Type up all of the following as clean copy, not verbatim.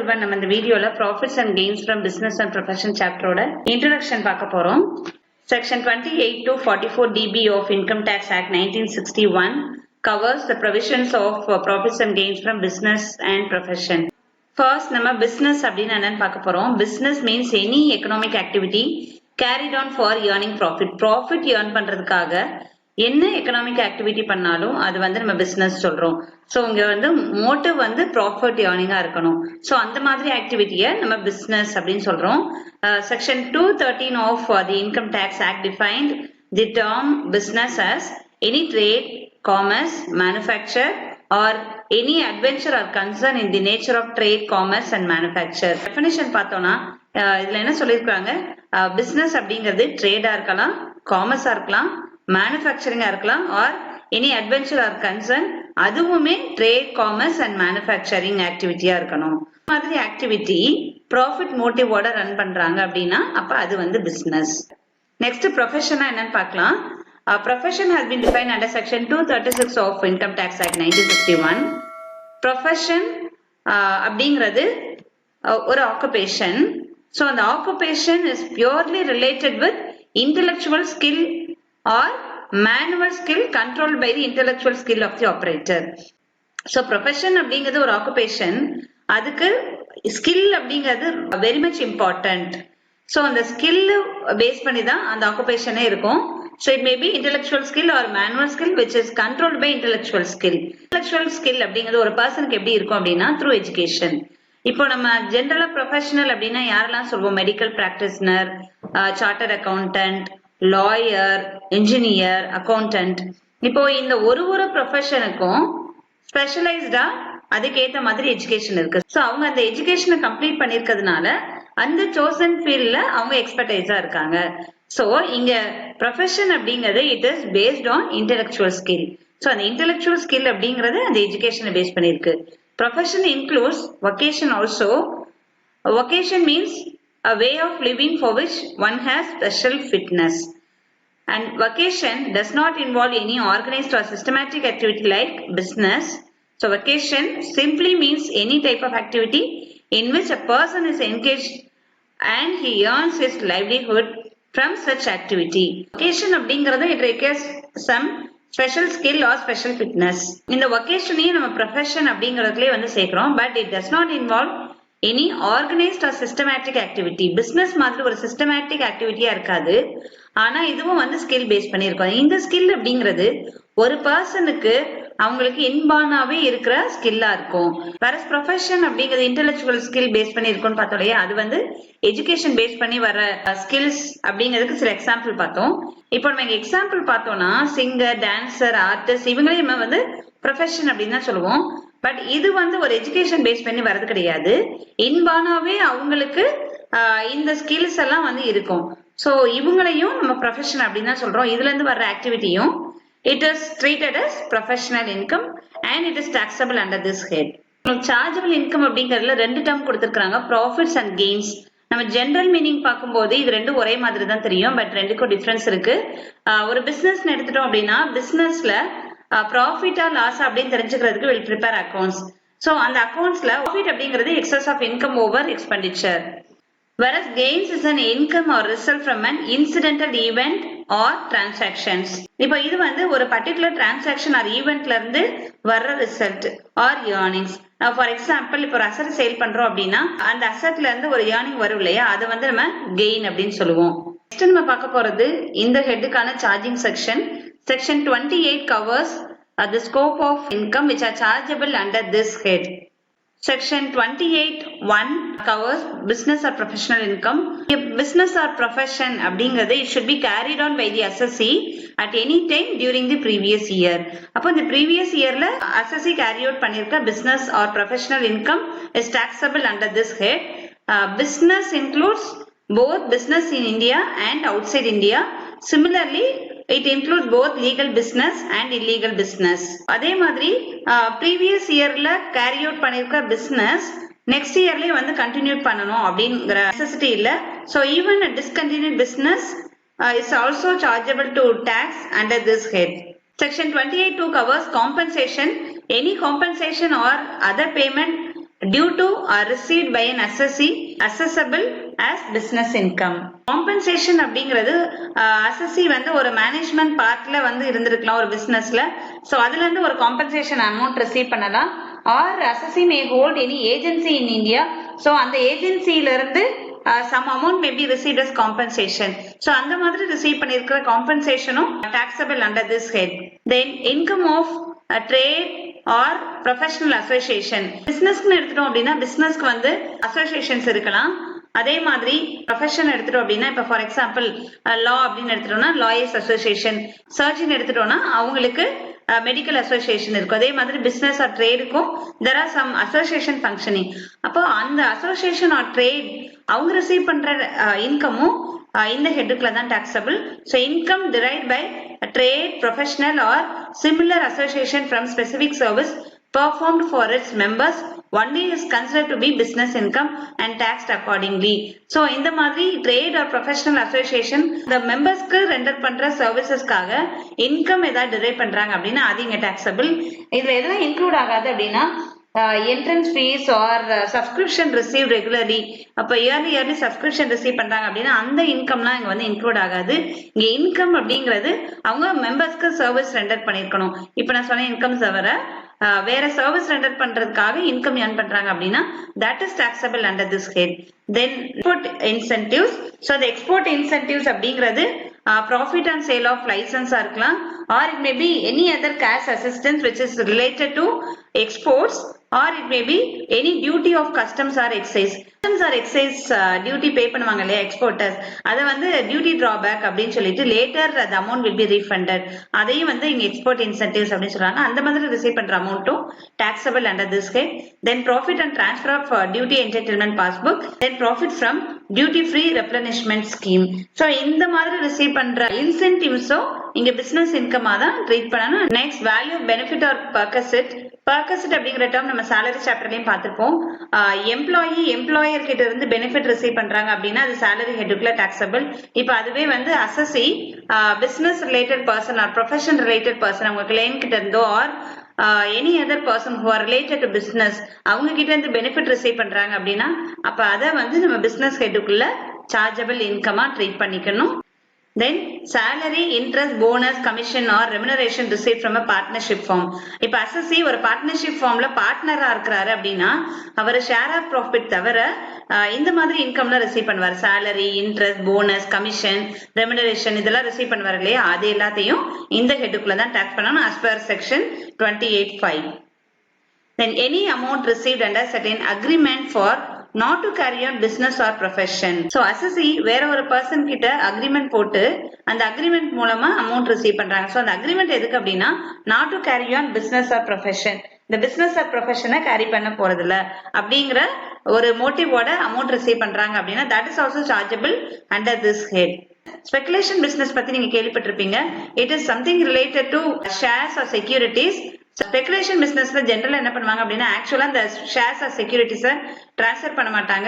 everyone, நம்ம இந்த வீடியோல profits and gains from business and profession chapterோட introduction பார்க்க போறோம். Section 28 to 44 DB of Income Tax Act 1961 covers the provisions of profits and gains from business and profession. First, நம்ம business அப்படின்னா என்னன்னு பார்க்க போறோம். Business means any economic activity carried on for earning profit. Profit earn பண்றதுக்காக என்ன economic activity பண்ணாலும் அது வந்து நம்ம பிசினஸ் சொல்றோம். ஸோ இங்க வந்து மோட்டிவ் வந்து ப்ராஃபிட் ஏர்னிங்கா இருக்கணும். ஸோ அந்த மாதிரி ஆக்டிவிட்டியை நம்ம பிசினஸ் அப்படின்னு சொல்றோம். Section 213 of the income tax act defined the term business as any trade, commerce, manufacture or any adventure or concern in the nature of trade, commerce and manufacture. Definition பார்த்தோம்னா இதுல என்ன சொல்லியிருக்காங்க, business அப்படிங்கிறது ட்ரேடா இருக்கலாம், காமர்ஸா இருக்கலாம், மேனுஃபேக்சரிங்கா இருக்கலாம், or any adventure or concern, அதுவுமே ட்ரேட், காமர்ஸ் அண்ட் மேனுஃபேக்சரிங் ஆக்டிவிட்டியா இருக்கணும். மாதிரி ஆக்டிவிட்டி ப்ராஃபிட் மோட்டிவோட ரன் பண்றாங்க அப்படின்னா அப்ப அது வந்து பிசினஸ். நெக்ஸ்ட் ப்ரொஃபஷனா என்னன்னு பார்க்கலாம். Profession has been defined under section 236 of Income Tax Act 1961. Profession அப்படிங்கிறது ஒரு occupation. So the occupation is purely related with intellectual skill or manual skill controlled by the intellectual skill of the operator. So profession அப்படிங்கிறது ஒரு occupation, அதுக்கு skill அப்படிங்கிறது very much important. So அந்த skill base பண்ணி தான் அந்த occupation இருக்கும். So it may be intellectual skill or manual skill which is controlled by intellectual skill. Intellectual skill அப்படிங்கிறது ஒரு பர்சனுக்கு எப்படி இருக்கும் அப்படின்னா through education. இப்போ நம்ம ஜென்ரலா ப்ரொஃபஷனல் அப்படின்னா யாரெல்லாம் சொல்லுவோம், medical practitioner, chartered accountant, lawyer, engineer, accountant. இப்போ இந்த ஒரு ப்ரொஃபஷனுக்கும் ஸ்பெஷலைஸ்டா அதுக்கேற்ற மாதிரி எஜுகேஷன் இருக்கு. ஸோ அவங்க அந்த எஜுகேஷனை கம்ப்ளீட் பண்ணிருக்கிறதுனால அந்த சோசன் ஃபீல்ட்ல அவங்க எக்ஸ்பர்டைஸா இருக்காங்க. ஸோ இங்க ப்ரொஃபஷன் அப்படிங்கிறது it is based on intellectual skill. So அந்த இன்டெலெக்சுவல் ஸ்கில் அப்படிங்கிறது அந்த எஜுகேஷனை பேஸ் பண்ணிருக்கு. Profession includes vocation also. Vocation means a way of living for which one has special fitness. And vocation does not involve any organized or systematic activity like business. So vocation simply means any type of activity in which a person is engaged and he earns his livelihood from such activity. Vocation அப்படிங்கிறது it requires some special skill or special fitness. இந்த வொகேஷனையும் நம்ம profession அப்படிங்கிறதுலே வந்து சேர்க்கிறோம். But it does not involve any organised or systematic activity. Business மாதிரி ஒரு systematic ஆக்டிவிட்டியா இருக்காது, ஆனா இதுவும் வந்து ஸ்கில் பேஸ் பண்ணியிருக்கோம். இந்த ஸ்கில் அப்படிங்கிறது ஒரு பர்சனுக்கு அவங்களுக்கு இன்பானாவே இருக்கிற ஸ்கில்லா இருக்கும். வேற ப்ரொஃபஷன் அப்படிங்கிறது இன்டெலெக்சுவல் ஸ்கில் பேஸ் பண்ணி இருக்கும்னு பார்த்தோம் இல்லையா, அது வந்து எஜுகேஷன் பேஸ் பண்ணி வர ஸ்கில்ஸ் அப்படிங்கிறதுக்கு சில எக்ஸாம்பிள் பார்த்தோம். இப்போ நம்ம எக்ஸாம்பிள் பார்த்தோம்னா சிங்கர், டான்சர், ஆர்டிஸ்ட் இவங்களையும் நம்ம வந்து ப்ரொஃபஷன் அப்படின்னு தான் சொல்லுவோம். பட் இது வந்து ஒரு எஜுகேஷன் பேஸ் பண்ணி வர்றது கிடையாது, இன்பானாவே அவங்களுக்கு இந்த ஸ்கில்ஸ் எல்லாம் வந்து இருக்கும். ஸோ இவங்களையும் நம்ம ப்ரொஃபஷன் அப்படின்னு தான் சொல்றோம். இதுல இருந்து வர்ற ஆக்டிவிட்டியும் it is treated as professional income and it is taxable under this head. Chargeable income அப்படிங்கறதுல ரெண்டு டேர்ம் கொடுத்திருக்காங்க, profits and gains. நம்ம ஜெனரல் மீனிங் பார்க்கும்போது இது ரெண்டும் ஒரே மாதிரி தான் தெரியும், பட் ரெண்டுக்கும் டிஃபரன்ஸ் இருக்கு. ஒரு பிசினஸ் எடுத்துட்டோம் அப்படின்னா பிசினஸ்ல ப்ராஃபிட்டா லாஸ் அப்படின்னு தெரிஞ்சுக்கிறதுக்கு வில் ப்ரிப்பேர் அக்கௌண்ட்ஸ். ஸோ அந்த அக்கௌண்ட்ஸ்ல ப்ராஃபிட் அப்படிங்கிறது excess of income over expenditure, whereas gains is an income or result from an incidental event or transactions. இப்போ இது வந்து ஒரு பர்டிகுலர் டிரான்சாக்ஷன் ஆர் ஈவென்ட்ல இருந்து வர்ற result R earnings. For example இப்போ ஒரு அசட் சேல் பண்றோம் அப்படின்னா அந்த அசட்ல இருந்து ஒரு ஏர்னிங் வரும் இல்லையா, அது வந்து நம்ம கெயின் அப்படின்னு சொல்லுவோம். நெக்ஸ்ட் நம்ம பார்க்க போறது இந்த ஹெட்டுக்கான charging section. Section 28 covers the scope of income which are chargeable under this head. Section 28(1) covers business or professional income. If business or profession அப்படிங்கிறது it should be carried on by the assessee at any time during the previous year. அப்போ இந்த previous yearல assessee carry out பண்ணிருக்க business or professional income is taxable under this head. Business includes both business in India and outside India. Similarly, it includes both legal business and illegal business. அதே மாதிரி previous yearல carry out பண்ணிருக்க business next yearலயே வந்து continue பண்ணணும் அப்படிங்கிற necessity இல்ல. So even a discontinued business is also chargeable to tax under this head. Section 28(2) covers compensation. Any compensation or other payment due to or received by an assessee accessible as business income. Compensation அப்படிங்கிறது assessee வந்து ஒரு management பார்ட்ல வந்து இருந்திருக்கலாம் ஒரு பிசினஸ்ல. So அதுல இருந்து ஒரு காம்பன்சேஷன் அமௌண்ட் ரிசீவ் பண்ணலாம். Or assessee may hold any agency in India. So அந்த ஏஜென்சில இருந்து some amount may be received as compensation. So அந்த மாதிரி receive பண்ணிருக்கிற காம்பன்சேஷனும் taxable under this head. Then income of trade or professional association. பிசினஸ்க்கு எடுத்துட்டோம் அப்படின்னா பிசினஸ்க்கு வந்து associations இருக்கலாம். அதே மாதிரி ப்ரொஃபஷன் எடுத்துட்டோம் அப்படின்னா இப்ப ஃபார் எக்ஸாம்பிள் லா அப்படின்னு எடுத்துட்டோம்னா லாயர்ஸ் அசோசியேஷன், சர்ஜன் எடுத்துட்டோம்னா அவங்களுக்கு மெடிக்கல் அசோசியேஷன் இருக்கும். அதே மாதிரி பிசினஸ் ஆர் ட்ரேடுக்கும் there are some association functioning. அப்போ அந்த அசோசியேஷன் ஆர் ட்ரேட் அவங்க ரிசீவ் பண்ற இன்கமும் இந்த ஹெட்டுக்குள்ள தான் taxable. So income derived by a trade, professional or similar association from specific service performed for its members only is considered to be business income and taxed accordingly. So இந்த மாதிரி trade or professional association the members-க்கு render பண்ற services-க்காக income ஏதாவது derive பண்றாங்க அப்படின்னா அது இங்க taxable. இதுல எதெல்லாம் include ஆகாது அப்படின்னா entrance fees or subscription received regularly. அப்ப இயர்லி subscription receive பண்றாங்க அப்படின்னா அந்த இன்கம்லாம் இங்க வந்து இன்க்ளூட் ஆகாது. இங்க இன்கம் அப்படிங்கிறது அவங்க மெம்பர்ஸ்க்கு சர்வீஸ் ரெண்டர் பண்ணிருக்கணும். இப்ப நான் சொன்ன இன்கம் தவிர வேற சர்வீஸ் ரெண்டர் பண்றதுக்காக இன்கம் ஏர்ன் பண்றாங்க அப்படின்னா that is taxable under this head. Then export incentives. So the export incentives அப்படிங்கிறது profit and sale of license இருக்கலாம், or it may be any other cash assistance which is related to exports, or it may be any duty of customs or excise. Customs or excise duty pay பண்ணுவாங்க இல்லையா exporters, அதை வந்து duty drawback அப்படின்னு சொல்லிட்டு later the amount will be refunded. அதையும் வந்து இங்க export incentives அப்படின்னு சொல்றாங்க. அந்த மாதிரி ரிசீவ் பண்ற அமௌண்ட்டும் taxable under this head. Then profit and transfer of duty entitlement passbook. Then profit from duty free replenishment scheme. So இந்த மாதிரி ரிசீவ் பண்ற இன்சென்டிவ்ஸும் இங்க பிசினஸ் இன்கமா தான் ட்ரீட் பண்ணணும். Next value benefit or perquisite. Perquisite அப்படிங்கிற டேர்ம் நம்ம salary சாப்டர்லயும் பார்த்திருப்போம். Employer கிட்ட இருந்து பெனிஃபிட் ரிசீவ் பண்றாங்க அப்படின்னா அது salary ஹெட்டுக்குள்ள taxable. இப்ப அதுவே வந்து assessee business related person or profession related person அவங்க கிளையன்ட் கிட்ட இருந்தோ or any other person who are related to business அவங்க கிட்ட இருந்து பெனிஃபிட் ரிசீவ் பண்றாங்க அப்படின்னா அப்ப அத வந்து நம்ம பிசினஸ் ஹெட்டுக்குள்ள சார்ஜபிள் இன்கமா ட்ரீட் பண்ணிக்கணும். Then salary, interest, bonus, commission or remuneration received from a partnership firm. இப்ப assessee ஒரு பார்ட்னர்ஷிப் ஃபார்ம்ல பார்ட்னரா இருக்கிறாரு அப்படின்னா அவர் ஷேர் ஆஃப் ப்ராஃபிட் தவிர இந்த மாதிரி இன்கம்ல ரிசீவ் பண்ணுவார். salary, interest, bonus, commission, remuneration இதெல்லாம் ரிசீவ் பண்ணுவார் இல்லையா, அது எல்லாத்தையும் இந்த ஹெட்டுக்குள்ள தான் டாக்ஸ் பண்ணணும் as per section 28(5). Then any amount received under certain agreement for not to carry on business or profession. So assessee வேற ஒரு பர்சன் கிட்ட அக்ரிமெண்ட் போட்டு அந்த அக்ரிமெண்ட் மூலமா அமௌண்ட் ரிசீவ் பண்றாங்க. சோ அந்த அக்ரிமெண்ட் எதுக்கு அப்படின்னா not to carry on business or profession, இந்த பிசினஸ் ஆர் ப்ரொஃபஷனை கேரி பண்ண போறது இல்ல அப்படிங்கிற ஒரு மோட்டிவோட அமௌண்ட் ரிசீவ் பண்றாங்க அப்படின்னா that is also chargeable under this head. Speculation business பத்தி நீங்க கேள்விப்பட்டிருப்பீங்க. It is something related to shares or securities. Speculation பிசினஸ்ல ஜெனரலா என்ன பண்ணுவாங்க அப்படின்னா ஆக்சுவலா இந்த ஷேர்ஸ் ஆர் செக்யூரிட்டிஸை டிரான்ஸ்ஃபர் பண்ண மாட்டாங்க.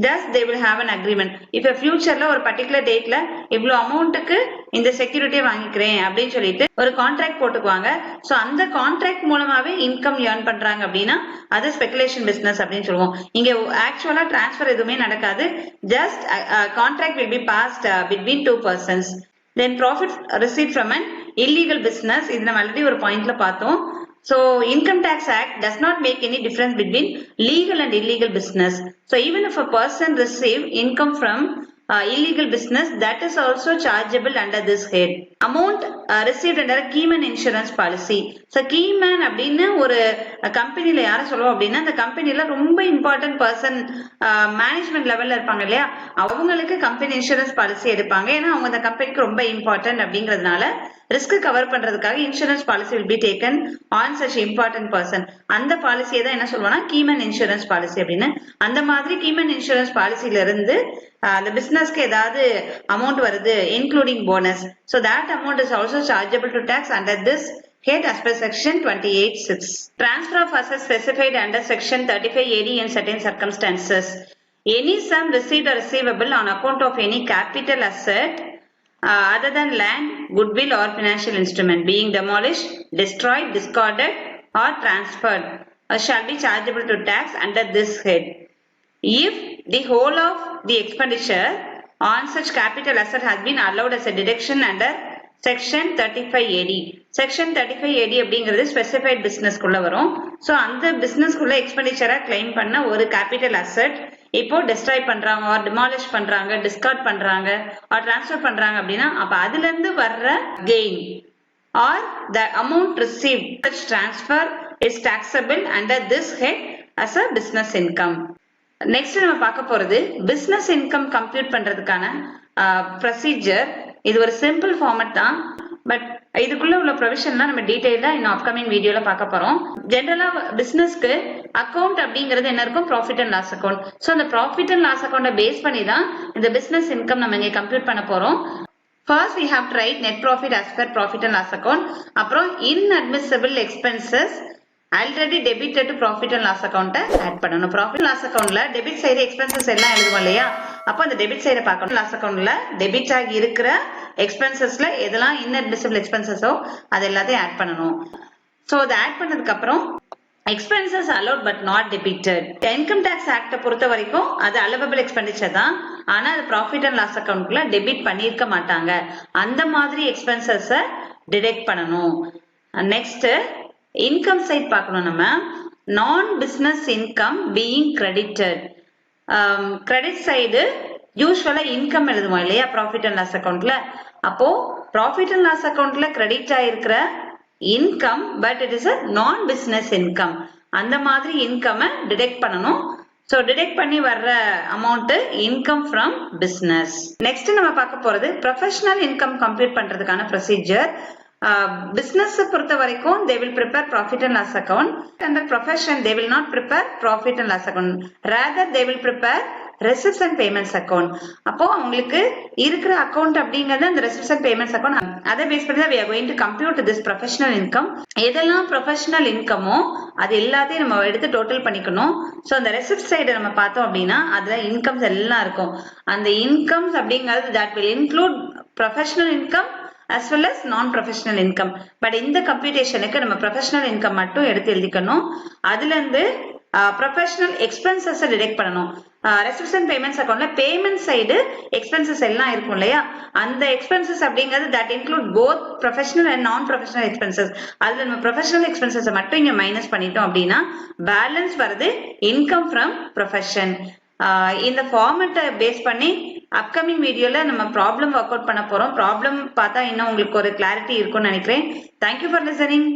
Just they will have an agreement. இப்ப ஃபியூச்சர்ல ஒரு பர்டிகுலர் டேட்ல இவ்வளவு அமௌண்ட்டுக்கு இந்த செக்யூரிட்டியை வாங்கிக்கிறேன் அப்படின்னு சொல்லிட்டு ஒரு கான்ட்ராக்ட் போட்டுக்குவாங்க. சோ அந்த கான்ட்ராக்ட் மூலமாவே இன்கம் ஏர்ன் பண்றாங்க அப்படின்னா அது ஸ்பெகுலேஷன் பிசினஸ் அப்படின்னு சொல்லுவோம். இங்க ஆக்சுவலா டிரான்ஸ்ஃபர் எதுவுமே நடக்காது. Just contract will be passed between two persons. Then profit received from an illegal business. இது நம்ம ஆல்ரெடி ஒரு பாயிண்ட்ல பார்த்தோம். So Income Tax Act does not make any difference between legal and illegal business. So even if a person receive income from illegal business, that is also chargeable under this head. Amount received under a Keyman insurance policy. So Keyman அப்படின்னா ஒரு கம்பெனில யார சொல்லுவோம் அப்படின்னா அந்த கம்பெனில ரொம்ப important person management லெவல்ல இருப்பாங்க இல்லையா, அவங்களுக்கு கம்பெனி இன்சூரன்ஸ் பாலிசி எடுப்பாங்க. ஏன்னா அவங்க அந்த கம்பெனிக்கு ரொம்ப இம்பார்ட்டன்ட் அப்படிங்கிறதுனால ரிஸ்க் கவர் பண்றதுக்காக insurance policy will be taken on such important person. அந்த பாலிசியை தான் என்ன சொல்லுவோம்னா கீமன் இன்சூரன்ஸ் பாலிசி அப்படின்னு. அந்த மாதிரி கீமன் இன்சூரன்ஸ் பாலிசில இருந்து அந்த பிசினஸ்க்கு ஏதாவது அமௌண்ட் வருது including bonus, so that amount is also chargeable to tax under this head as per section 28(6). Transfer of assets specified under section 35(AD) in certain circumstances. Any sum received or receivable on account of any capital asset other than land, goodwill or financial instrument being demolished, destroyed, discarded or transferred. shall be chargeable to tax under this head. If the whole of the expenditure on such capital asset has been allowed as a deduction under section 35AD. section 35AD அப்படிங்கிறது specified business குள்ள வரும். So அந்த business குள்ள expenditure claim பண்ண ஒரு capital asset இப்போ destroy பண்றாங்க or demolish பண்றாங்க, discard பண்றாங்க or transfer பண்றாங்க அப்படின்னா அப்ப அதுல இருந்து வர்ற gain or the amount received such transfer is taxable under this head as a business income. Next நம்ம பார்க்க போறது பிசினஸ் இன்கம் கம்ப்யூட் பண்றதுக்கான ப்ரொசீஜர். இது ஒரு சிம்பிள் ஃபார்மட் தான், பட் இதுக்குள்ள உள்ள ப்ரொவிஷன்லாம் நம்ம டீடைலா இன்னும் அப்கமிங் வீடியோல பார்க்க போறோம். ஜெனரலா பிசினஸ்க்கு அக்கௌண்ட் அப்படிங்கிறது என்ன இருக்கும்? Profit and loss account. So அந்த ப்ராஃபிட் அண்ட் லாஸ் அக்கௌண்ட்டை பேஸ் பண்ணி தான் இந்த பிசினஸ் இன்கம் நம்ம இங்க கம்ப்யூட் பண்ண போறோம். First we have to write net profit as per profit and loss account. அப்புறம் inadmissible expenses already debited to profit and loss account add பண்ணனும். profit and loss accountல debit side expenses எல்லாம் எழுதுவோம் இல்லையா? அப்ப அந்த debit side பார்க்கணும். loss accountல debit ஆகி இருக்கிற expensesல எதெல்லாம் inadmissible expensesோ அது எல்லாத்தையும் add பண்ணனும். So அதை add பண்ணதுக்கு அப்புறம் expenses allowed but not debited. income tax act பொறுத்த வரைக்கும் அது allowable expenditure தான், ஆனா அது profit and loss accountல debit பண்ணிருக்க மாட்டாங்க. அந்த மாதிரி expenses deduct பண்ணனும். next income side பார்க்கணும். நம்ம non business income being credited. credit side யூசுவலா income எழுதுவோம் இல்லையா profit and loss accountல. அப்போ profit and loss accountல credit ஆயிருக்கிற income but it is a non business income. அந்த மாதிரி income deduct பண்ணனும். So deduct பண்ணி வர்ற amount income from business. next நம்ம பார்க்க போறது professional income compute பண்றதுக்கான procedure. business பொறுத்த வரைக்கும் they will prepare profit and loss account. under profession they will not prepare profit and loss account, rather they will prepare receipts and payments account. அப்போ உங்களுக்கு இருக்கிற account அப்படிங்கறது அந்த receipts and payments account. அதை base பண்ணி தான் we are going to compute this professional income. எதெல்லாம் professional incomeோ அது எல்லாத்தையும் நம்ம எடுத்து டோட்டல் பண்ணிக்கணும். சோ அந்த receipts side நம்ம பார்த்தோம் அப்படின்னா அதுல incomes எல்லாம் இருக்கும். அந்த incomes அப்படிங்கிறது that will include professional income as well as non-professional income. But இந்த கம்ப்யூட்டேஷனுக்கு நம்ம professional income மட்டும் எடுத்து எழுதிக்கணும். அதுல இருந்து professional expenses டிடெக்ட் பண்ணணும். receipts and payments accountல payment side expenses எல்லாம் இருக்கும் இல்லையா, அந்த expenses அப்படிங்கிறது that include both professional and non-professional expenses. அதுல நம்ம professional expenses மட்டும் இங்க மைனஸ் பண்ணிட்டோம் அப்படின்னா பேலன்ஸ் வருது income from profession. இந்த ஃபார்மேட்டை பேஸ் பண்ணி அப்கமிங் வீடியோல நம்ம ப்ராப்ளம் ஒர்க் அவுட் பண்ண போறோம். ப்ராப்ளம் பார்த்தா இன்னும் உங்களுக்கு ஒரு கிளாரிட்டி இருக்கும்னு நினைக்கிறேன். Thank you for listening.